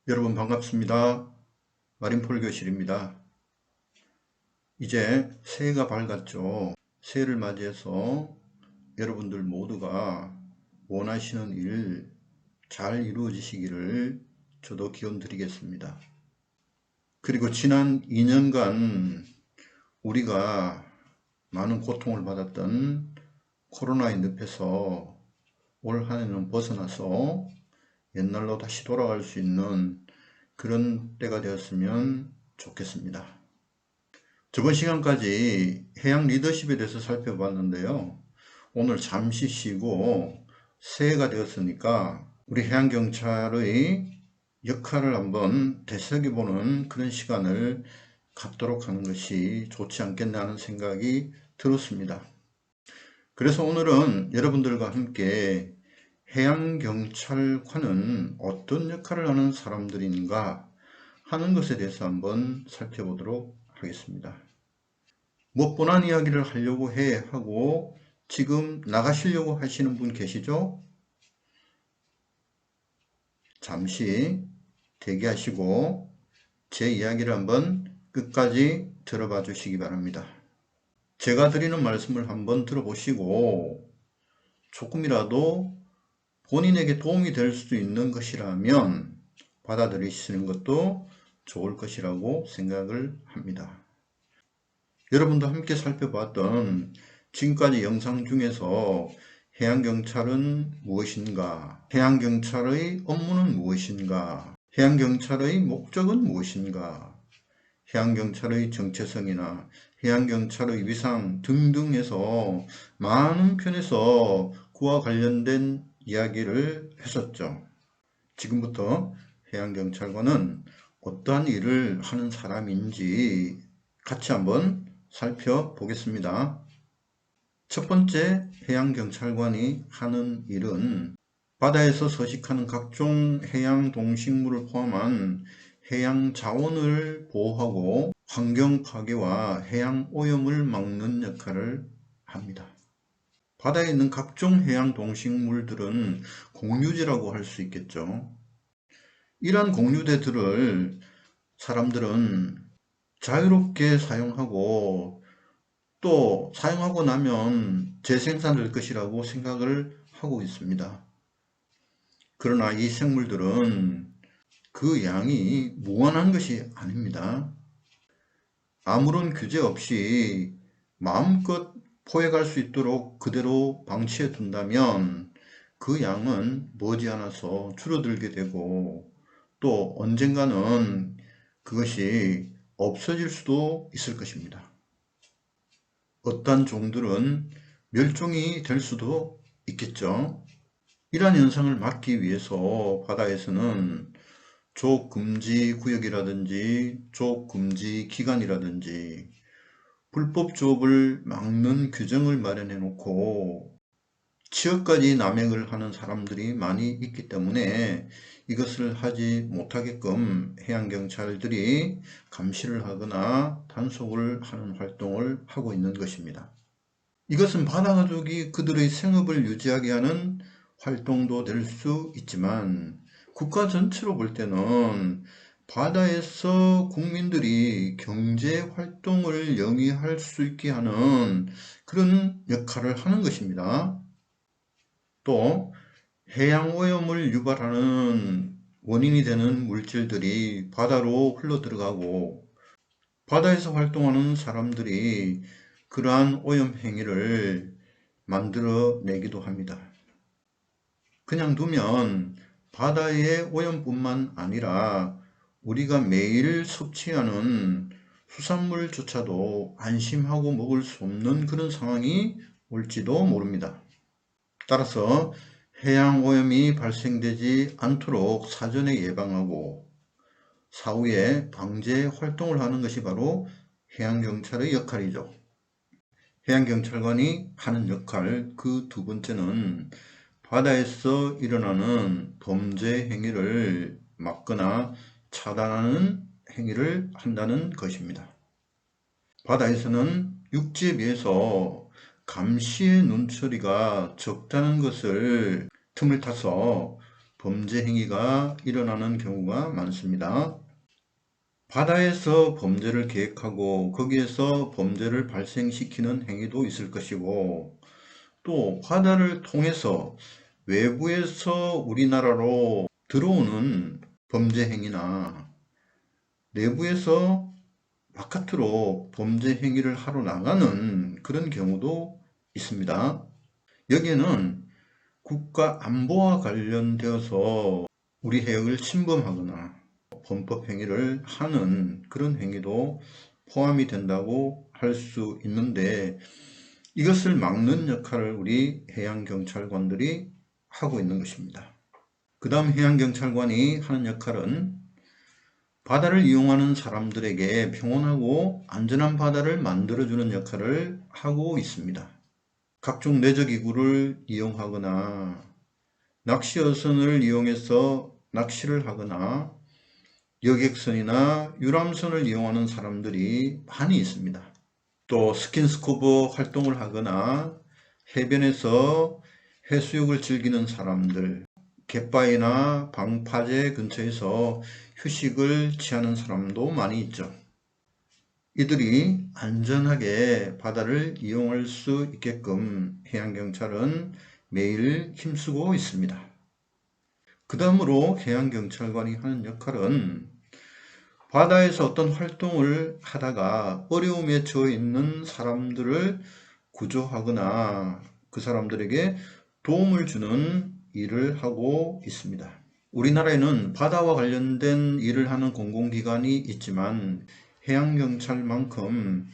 여러분 반갑습니다. 마린폴 교실입니다. 이제 새해가 밝았죠. 새해를 맞이해서 여러분들 모두가 원하시는 일 잘 이루어지시기를 저도 기원 드리겠습니다. 그리고 지난 2년간 우리가 많은 고통을 받았던 코로나의 늪에서 올 한 해는 벗어나서 옛날로 다시 돌아갈 수 있는 그런 때가 되었으면 좋겠습니다. 저번 시간까지 해양 리더십에 대해서 살펴봤는데요. 오늘 잠시 쉬고 새해가 되었으니까 우리 해양경찰의 역할을 한번 되새겨보는 그런 시간을 갖도록 하는 것이 좋지 않겠나 하는 생각이 들었습니다. 그래서 오늘은 여러분들과 함께 해양경찰관은 어떤 역할을 하는 사람들인가 하는 것에 대해서 한번 살펴보도록 하겠습니다. 뭐 뻔한 이야기를 하려고 하고 지금 나가시려고 하시는 분 계시죠? 잠시 대기하시고 제 이야기를 한번 끝까지 들어봐 주시기 바랍니다. 제가 드리는 말씀을 한번 들어보시고 조금이라도 본인에게 도움이 될 수 있는 것이라면 받아들이시는 것도 좋을 것이라고 생각을 합니다. 여러분도 함께 살펴봤던 지금까지 영상 중에서 해양경찰은 무엇인가? 해양경찰의 업무는 무엇인가? 해양경찰의 목적은 무엇인가? 해양경찰의 정체성이나 해양경찰의 위상 등등에서 많은 편에서 그와 관련된 이야기를 했었죠. 지금부터 해양경찰관은 어떠한 일을 하는 사람인지 같이 한번 살펴보겠습니다. 첫 번째 해양경찰관이 하는 일은 바다에서 서식하는 각종 해양 동식물을 포함한 해양 자원을 보호하고 환경 파괴와 해양 오염을 막는 역할을 합니다. 바다에 있는 각종 해양 동식물들은 공유지라고 할 수 있겠죠. 이러한 공유대들을 사람들은 자유롭게 사용하고 또 사용하고 나면 재생산될 것이라고 생각을 하고 있습니다. 그러나 이 생물들은 그 양이 무한한 것이 아닙니다. 아무런 규제 없이 마음껏 포획할 수 있도록 그대로 방치해 둔다면 그 양은 머지않아서 줄어들게 되고 또 언젠가는 그것이 없어질 수도 있을 것입니다. 어떤 종들은 멸종이 될 수도 있겠죠. 이러한 현상을 막기 위해서 바다에서는 조업금지 구역이라든지 조업금지 기간이라든지 불법 조업을 막는 규정을 마련해 놓고 취업까지 남행을 하는 사람들이 많이 있기 때문에 이것을 하지 못하게끔 해양경찰들이 감시를 하거나 단속을 하는 활동을 하고 있는 것입니다. 이것은 바다가족이 그들의 생업을 유지하게 하는 활동도 될 수 있지만 국가 전체로 볼 때는 바다에서 국민들이 경제 활동을 영위할 수 있게 하는 그런 역할을 하는 것입니다. 또 해양 오염을 유발하는 원인이 되는 물질들이 바다로 흘러 들어가고 바다에서 활동하는 사람들이 그러한 오염 행위를 만들어내기도 합니다. 그냥 두면 바다의 오염뿐만 아니라 우리가 매일 섭취하는 수산물조차도 안심하고 먹을 수 없는 그런 상황이 올지도 모릅니다. 따라서 해양 오염이 발생되지 않도록 사전에 예방하고 사후에 방제 활동을 하는 것이 바로 해양경찰의 역할이죠. 해양경찰관이 하는 역할 그 두 번째는 바다에서 일어나는 범죄 행위를 막거나 차단하는 행위를 한다는 것입니다. 바다에서는 육지에 비해서 감시의 눈초리가 적다는 것을 틈을 타서 범죄 행위가 일어나는 경우가 많습니다. 바다에서 범죄를 계획하고 거기에서 범죄를 발생시키는 행위도 있을 것이고, 또 바다를 통해서 외부에서 우리나라로 들어오는 범죄 행위나 내부에서 바깥으로 범죄 행위를 하러 나가는 그런 경우도 있습니다. 여기에는 국가 안보와 관련되어서 우리 해역을 침범하거나 범법 행위를 하는 그런 행위도 포함이 된다고 할 수 있는데, 이것을 막는 역할을 우리 해양경찰관들이 하고 있는 것입니다. 그 다음 해양경찰관이 하는 역할은 바다를 이용하는 사람들에게 평온하고 안전한 바다를 만들어주는 역할을 하고 있습니다. 각종 내적기구를 이용하거나 낚시어선을 이용해서 낚시를 하거나 여객선이나 유람선을 이용하는 사람들이 많이 있습니다. 또 스킨스쿠버 활동을 하거나 해변에서 해수욕을 즐기는 사람들, 갯바위나 방파제 근처에서 휴식을 취하는 사람도 많이 있죠. 이들이 안전하게 바다를 이용할 수 있게끔 해양경찰은 매일 힘쓰고 있습니다. 그 다음으로 해양경찰관이 하는 역할은 바다에서 어떤 활동을 하다가 어려움에 처해 있는 사람들을 구조하거나 그 사람들에게 도움을 주는 일을 하고 있습니다. 우리나라에는 바다와 관련된 일을 하는 공공기관이 있지만 해양경찰만큼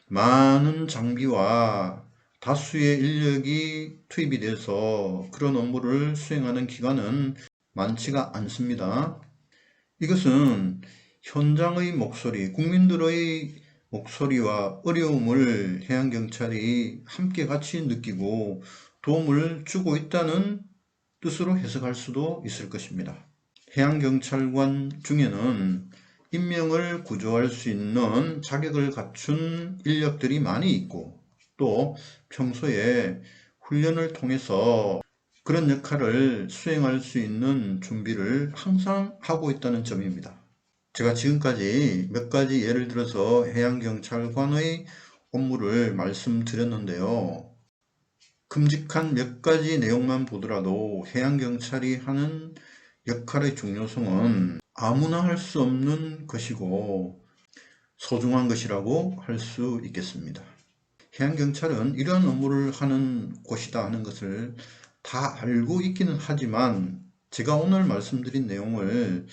많은 장비와 다수의 인력이 투입이 돼서 그런 업무를 수행하는 기관은 많지가 않습니다. 이것은 현장의 목소리, 국민들의 목소리와 어려움을 해양경찰이 함께 같이 느끼고 도움을 주고 있다는 뜻으로 해석할 수도 있을 것입니다. 해양경찰관 중에는 인명을 구조할 수 있는 자격을 갖춘 인력들이 많이 있고, 또 평소에 훈련을 통해서 그런 역할을 수행할 수 있는 준비를 항상 하고 있다는 점입니다. 제가 지금까지 몇 가지 예를 들어서 해양경찰관의 업무를 말씀드렸는데요. 큼직한 몇 가지 내용만 보더라도 해양경찰이 하는 역할의 중요성은 아무나 할 수 없는 것이고 소중한 것이라고 할 수 있겠습니다. 해양경찰은 이러한 업무를 하는 곳이다 하는 것을 다 알고 있기는 하지만 제가 오늘 말씀드린 내용을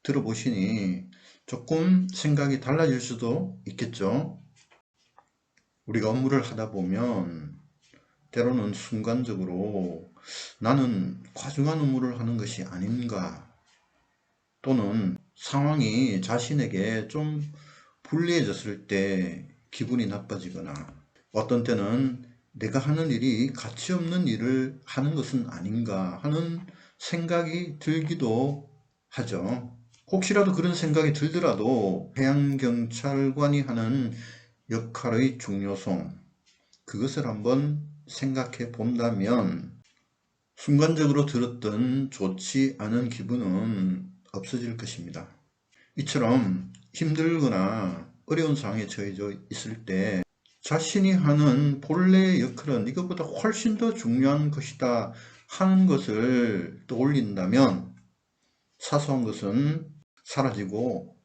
들어보시니 조금 생각이 달라질 수도 있겠죠. 우리가 업무를 하다 보면 때로는 순간적으로 나는 과중한 업무를 하는 것이 아닌가, 또는 상황이 자신에게 좀 불리해졌을 때 기분이 나빠지거나, 어떤 때는 내가 하는 일이 가치 없는 일을 하는 것은 아닌가 하는 생각이 들기도 하죠. 혹시라도 그런 생각이 들더라도 해양경찰관이 하는 역할의 중요성, 그것을 한번 생각해 본다면 순간적으로 들었던 좋지 않은 기분은 없어질 것입니다. 이처럼 힘들거나 어려운 상황에 처해져 있을 때 자신이 하는 본래의 역할은 이것보다 훨씬 더 중요한 것이다 하는 것을 떠올린다면 사소한 것은 사라지고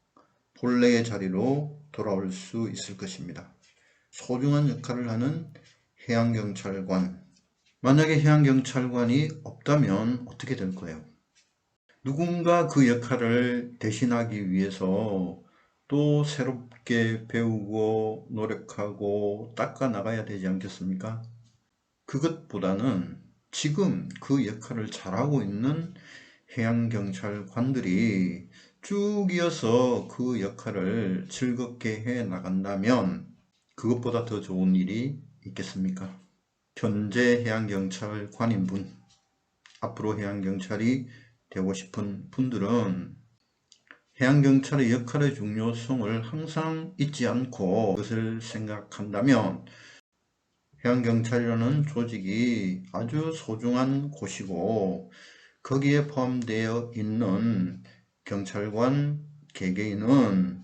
본래의 자리로 돌아올 수 있을 것입니다. 소중한 역할을 하는 해양경찰관, 만약에 해양경찰관이 없다면 어떻게 될 거예요? 누군가 그 역할을 대신하기 위해서 또 새롭게 배우고 노력하고 닦아 나가야 되지 않겠습니까? 그것보다는 지금 그 역할을 잘하고 있는 해양경찰관들이 쭉 이어서 그 역할을 즐겁게 해 나간다면 그것보다 더 좋은 일이 있겠습니까? 현재 해양경찰관인 분, 앞으로 해양경찰이 되고 싶은 분들은 해양경찰의 역할의 중요성을 항상 잊지 않고 그것을 생각한다면 해양경찰이라는 조직이 아주 소중한 곳이고 거기에 포함되어 있는 경찰관 개개인은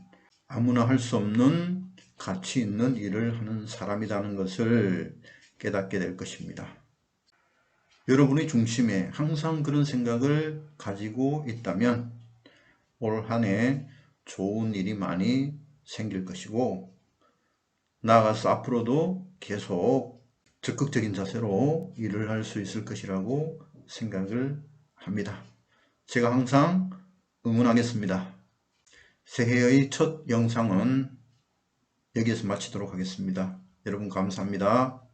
아무나 할 수 없는 가치 있는 일을 하는 사람이라는 것을 깨닫게 될 것입니다. 여러분의 중심에 항상 그런 생각을 가지고 있다면 올 한 해 좋은 일이 많이 생길 것이고, 나아가서 앞으로도 계속 적극적인 자세로 일을 할 수 있을 것이라고 생각을 합니다. 제가 항상 응원하겠습니다. 새해의 첫 영상은 여기에서 마치도록 하겠습니다. 여러분 감사합니다.